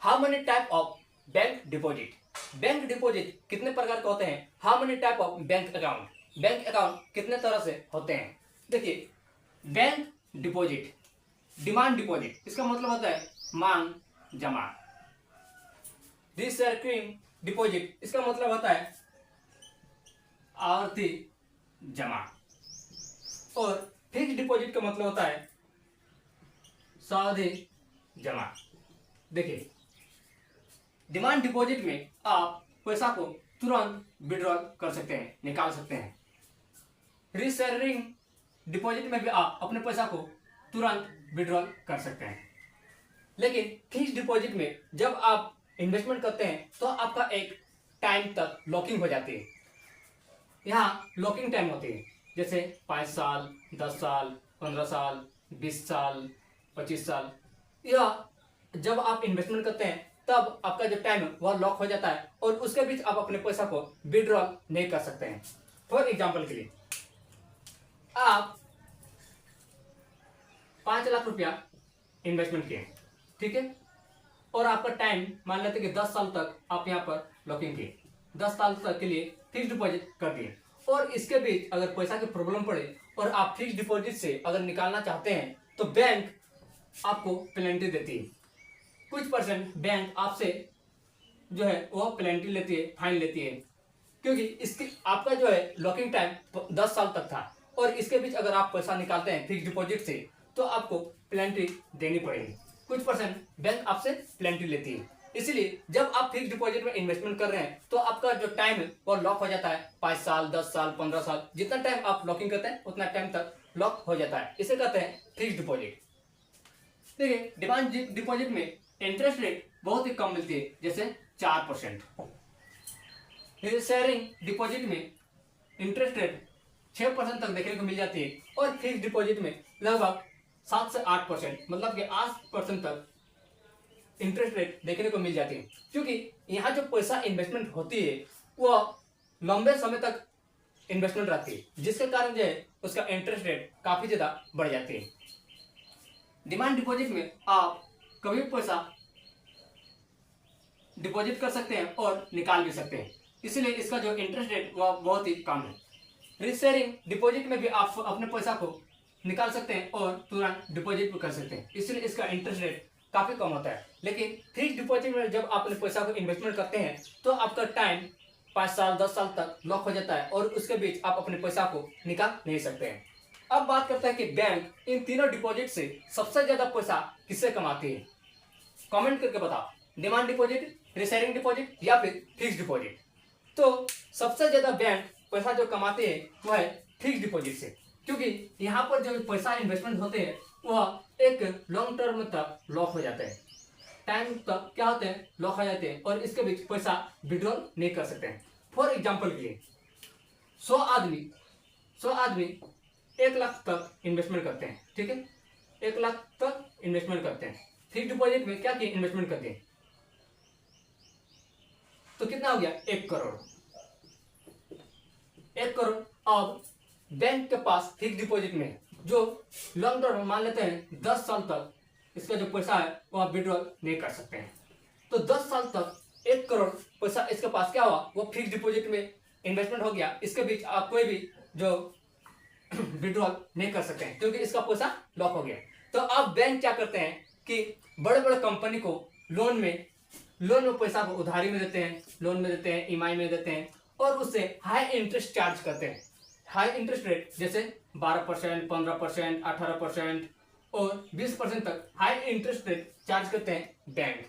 How many type of bank deposit. Bank deposit कितने प्रकार के होते हैं। How many type of bank account, bank account कितने तरह से होते हैं। देखिए, बैंक डिपॉजिट, डिमांड डिपॉजिट, इसका मतलब होता है मांग जमा। रिकरिंग डिपॉजिट, इसका मतलब होता है आवर्ती जमा। और फिक्स डिपॉजिट का मतलब होता है सावधि जमा। देखिए, डिमांड डिपॉजिट में आप पैसा को तुरंत विड्रॉल कर सकते हैं, निकाल सकते हैं। रिकरिंग डिपॉजिट में भी आप अपने पैसा को तुरंत विड्रॉल कर सकते हैं। लेकिन फिक्स डिपॉजिट में जब आप इन्वेस्टमेंट करते हैं तो आपका एक टाइम तक लॉकिंग हो जाती है। यहाँ लॉकिंग टाइम होती है, जैसे 5 साल, 10 साल, 15 साल, 20 साल, 25 साल। यह जब आप इन्वेस्टमेंट करते हैं तब आपका जो टाइम है वह लॉक हो जाता है और उसके बीच आप अपने पैसा को विड्रॉल नहीं कर सकते हैं। फॉर एग्जाम्पल के लिए, आप 5 लाख रुपया इन्वेस्टमेंट किए, ठीक है, और आपका टाइम मान लेते कि 10 साल तक आप यहाँ पर लॉकिंग किए, 10 साल तक के लिए फिक्स डिपॉजिट कर दिए। और इसके बीच अगर पैसा की प्रॉब्लम पड़े और आप फिक्स डिपॉजिट से अगर निकालना चाहते हैं तो बैंक आपको पेनल्टी देती है। कुछ परसेंट बैंक आपसे जो है वह पेनल्टी लेती है, फाइन लेती है, क्योंकि इसकी आपका जो है लॉकिंग टाइम 10 साल तक था और इसके बीच अगर आप पैसा निकालते हैं फिक्स डिपॉजिट से तो आपको पेनल्टी देनी पड़ेगी। कुछ परसेंट बैंक आपसे पेनल्टी लेती है। इसलिए जब आप फिक्स डिपॉजिट में इन्वेस्टमेंट कर रहे हैं तो आपका जो टाइम है वो लॉक हो जाता है। 5 साल, 10 साल, 15 साल, जितना टाइम आप लॉकिंग करते हैं उतना टाइम तक लॉक हो जाता है। इसे कहते हैं फिक्स डिपॉजिट। देखिए, डिमांड डिपॉजिट में इंटरेस्ट रेट बहुत ही कम मिलती है, जैसे 4%। शेयरिंग डिपॉजिट में इंटरेस्ट रेट 6% तक देखने को मिल जाती है और फिक्स डिपॉजिट में लगभग 7 से 8%, मतलब कि 8% तक इंटरेस्ट रेट देखने को मिल जाती है। क्योंकि यहाँ जो पैसा इन्वेस्टमेंट होती है वह लंबे समय तक इन्वेस्टमेंट रहती है, जिसके कारण जो है उसका इंटरेस्ट रेट काफी ज्यादा बढ़ जाती है। डिमांड डिपॉजिट में आप कभी भी पैसा डिपॉजिट कर सकते हैं और निकाल भी सकते हैं, इसलिए इसका जो इंटरेस्ट रेट वह बहुत ही कम है। रिकरिंग डिपॉजिट में भी आप अपने पैसा को निकाल सकते हैं और तुरंत डिपॉजिट भी कर सकते हैं, इसलिए इसका इंटरेस्ट रेट काफी कम होता है। लेकिन फिक्स डिपॉजिट में जब आप अपने पैसा को इन्वेस्टमेंट करते हैं तो आपका टाइम 5 साल, 10 साल तक लॉक हो जाता है और उसके बीच आप अपने पैसा को निकाल नहीं सकते हैं। अब बात करते हैं कि बैंक इन तीनों डिपॉजिट से सबसे ज्यादा पैसा किससे कमाती है। कमेंट करके बताओ, डिमांड डिपॉजिट, रिकरिंग डिपॉजिट या फिर फिक्स डिपॉजिट। तो सबसे ज्यादा बैंक पैसा जो कमाते हैं वह है फिक्स डिपॉजिट से, क्योंकि यहाँ पर जो पैसा इन्वेस्टमेंट होते हैं वह एक लॉन्ग टर्म तक लॉक हो जाते हैं, टाइम तक क्या होते हैं, लॉक हो जाते हैं और इसके बीच पैसा विड्रॉल नहीं कर सकते हैं। फॉर एग्जाम्पल के लिए 100 आदमी 1 लाख तक इन्वेस्टमेंट करते हैं, ठीक है, 1 लाख तक इन्वेस्टमेंट करते हैं। फिक्स डिपॉजिट में क्या किए, इन्वेस्टमेंट करते हैं, तो कितना हो गया, 1 करोड़। 1 करोड़ अब बैंक के पास फिक्स डिपॉजिट में जो लॉन्ग टर्म मान लेते हैं 10 साल तक इसका जो पैसा है वो आप विड्रॉल नहीं कर सकते हैं। तो 10 साल तक 1 करोड़ पैसा इसके पास क्या हुआ, वो फिक्स डिपॉजिट में इन्वेस्टमेंट हो गया। इसके बीच आप कोई भी जो विड्रॉल नहीं कर सकते हैं क्योंकि इसका पैसा लॉक हो गया। तो अब बैंक क्या करते हैं कि बड़े बड़े कंपनी को लोन में पैसा को उधारी में देते हैं, लोन में देते हैं, ईएमआई में देते हैं और उससे हाई इंटरेस्ट चार्ज करते हैं। हाई इंटरेस्ट रेट जैसे 12%, 15%, 18% और 20% तक हाई इंटरेस्ट रेट चार्ज करते हैं बैंक।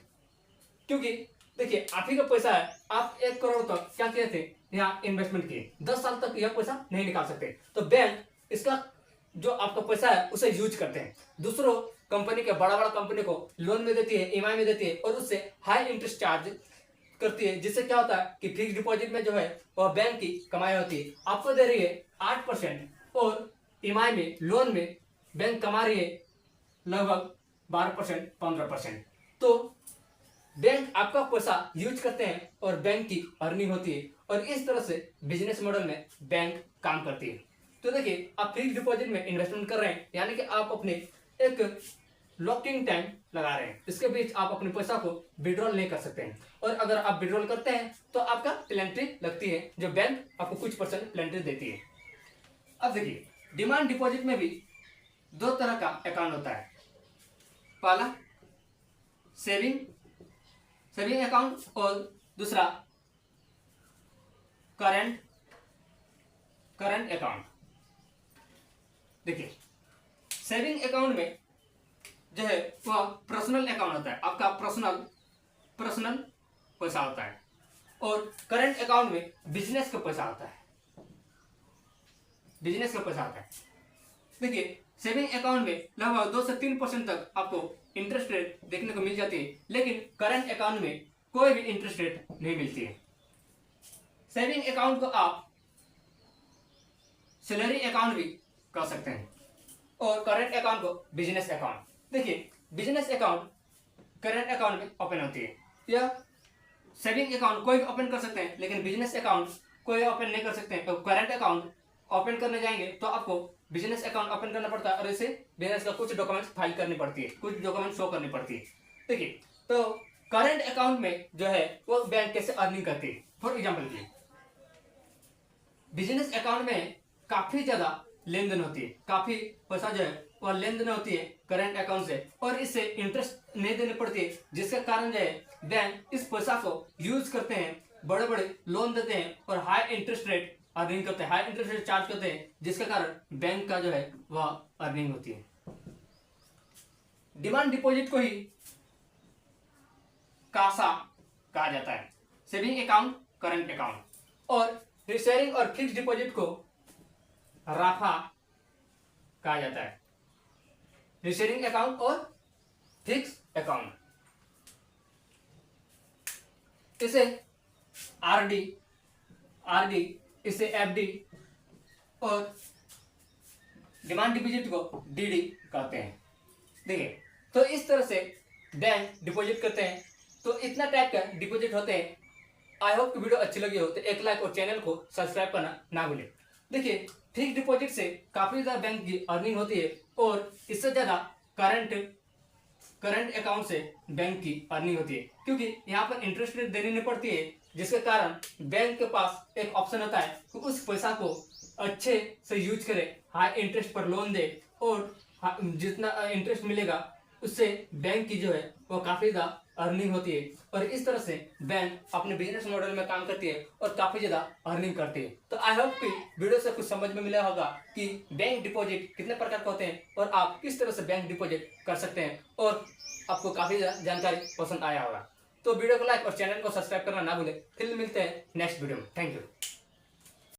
क्योंकि देखिए, आप ही का पैसा है, आप 1 करोड़ तक क्या किए थे, यहाँ इन्वेस्टमेंट किए, 10 साल तक यह पैसा नहीं निकाल सकते, तो बैंक इसका जो आपका पैसा है उसे यूज करते हैं, दूसरों कंपनी के बड़ा कंपनी को लोन में देती है, ईएमआई में देती है और उससे हाई इंटरेस्ट चार्ज करती है, जिससे क्या होता है कि फिक्स डिपॉजिट में जो है वह बैंक की कमाई होती है। आपको दे रही है 8% और ईएमआई में, लोन में बैंक कमा रही है लगभग 12%, 15%। तो बैंक आपका पैसा यूज करते हैं और बैंक की अर्निंग होती है और इस तरह से बिजनेस मॉडल में बैंक काम करती है। तो देखिए, आप फिक्स डिपॉजिट में इन्वेस्टमेंट कर रहे हैं, यानी कि आप अपने एक लॉकिंग टाइम लगा रहे हैं, इसके बीच आप अपने पैसा को विड्रॉल नहीं कर सकते हैं। और अगर आप विड्रॉल करते हैं तो आपका पेनल्टी लगती है, जो बैंक आपको कुछ परसेंट पेनल्टी देती है। अब देखिए, डिमांड डिपॉजिट में भी दो तरह का अकाउंट होता है। पहला सेविंग अकाउंट और दूसरा करंट अकाउंट। देखिए, सेविंग अकाउंट में जो है वह पर्सनल अकाउंट होता है, आपका पर्सनल पैसा होता है। और करंट अकाउंट में बिजनेस का पैसा होता है, देखिए, सेविंग अकाउंट में लगभग 2 से 3% तक आपको इंटरेस्ट रेट देखने को मिल जाती है, लेकिन करंट अकाउंट में कोई भी इंटरेस्ट रेट नहीं मिलती है। सेविंग अकाउंट को आप सैलरी अकाउंट भी कह सकते हैं और करंट अकाउंट को बिजनेस अकाउंट। देखिए, बिजनेस अकाउंट करंट अकाउंट में ओपन होती है। यह सेविंग अकाउंट कोई भी ओपन कर सकते हैं, लेकिन बिजनेस अकाउंट कोई ओपन नहीं कर सकते हैं। तो करंट अकाउंट ओपन करने जाएंगे तो आपको बिजनेस अकाउंट ओपन करना पड़ता है और इसे बिजनेस का कुछ डॉक्यूमेंट्स फाइल करनी पड़ती है, कुछ डॉक्यूमेंट शो करनी पड़ती है। देखिए, तो करंट अकाउंट में जो है वो बैंक कैसे अर्निंग करती है। फॉर एग्जाम्पल की बिजनेस अकाउंट में काफी ज्यादा लेन देन होती है, काफी पैसा जो है वह लेन देन होती है करंट अकाउंट से, और इससे इंटरेस्ट नहीं देनी पड़ती है, जिसके कारण जो है बैंक इस पैसा को यूज करते हैं, बड़े बड़े लोन देते हैं और हाई इंटरेस्ट रेट अर्निंग करते हैं, हाई इंटरेस्ट रेट चार्ज करते हैं, जिसके कारण बैंक का जो है वह अर्निंग होती है। डिमांड डिपॉजिट को ही कासा कहा जाता है, सेविंग अकाउंट, करंट अकाउंट, और रिसेयरिंग और फिक्स डिपॉजिट को राफा कहा जाता है, रिसेयरिंग अकाउंट और फिक्स अकाउंट। इसे आरडी, इसे एफडी और डिमांड डिपॉजिट को डीडी कहते हैं। देखिए, तो इस तरह से बैंक डिपॉजिट करते हैं। तो इतना टाइप का डिपॉजिट होते हैं। आई होप कि वीडियो अच्छी लगी हो तो एक लाइक और चैनल को सब्सक्राइब करना ना भूलें। देखिए, फिक्स डिपॉजिट से काफी ज्यादा बैंक की अर्निंग होती है और इससे ज्यादा करंट अकाउंट से बैंक की अर्निंग होती है, क्योंकि यहाँ पर इंटरेस्ट रेट देनी नहीं पड़ती है, जिसके कारण बैंक के पास एक ऑप्शन होता है कि उस पैसा को अच्छे से यूज करे, हाई इंटरेस्ट पर लोन दे, और जितना इंटरेस्ट मिलेगा उससे बैंक की जो है वो काफी ज्यादा अर्निंग होती है। और इस तरह से बैंक अपने बिजनेस मॉडल में काम करती है और काफी ज्यादा अर्निंग करती है। तो आई होप कि वीडियो से कुछ समझ में मिला होगा कि बैंक डिपॉजिट कितने प्रकार के होते हैं और आप किस तरह से बैंक डिपॉजिट कर सकते हैं, और आपको काफी ज्यादा जानकारी पसंद आया होगा। तो वीडियो को लाइक और चैनल को सब्सक्राइब करना ना भूलें। फिर मिलते हैं नेक्स्ट वीडियो में। Thank you.